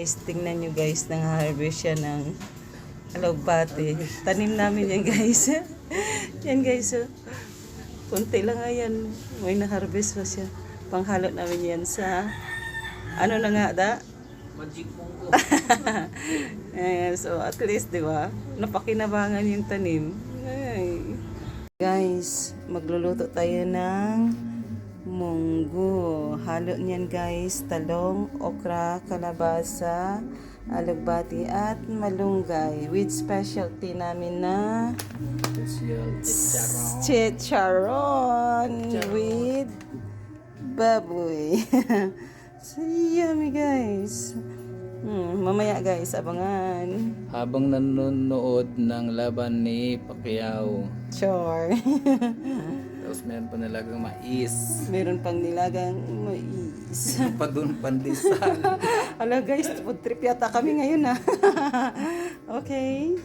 Guys, tingnan nyo guys, nang-harvest siya ng alagbati. Tanim namin yan guys. Yan guys, oh. Kunti lang nga yan. May na-harvest pa siya. Panghalo namin yan sa, ano na nga da? Magic Monggo. Ayan, so at least, di ba? Napakinabangan yung tanim. Ay. Guys, magluluto tayo ng munggo. Halo niyan guys, talong, okra, kalabasa, alagbati at malunggay with specialty namin na chicharon with baboy. So yummy guys. Mamaya guys, abangan. Habang nanonood ng laban ni Pacquiao. Sure. Tapos meron pa nilagang mais. Meron pang nilagang mais. Meron pa doon pandesal. Hala guys, food trip yata kami ngayon ah. Okay.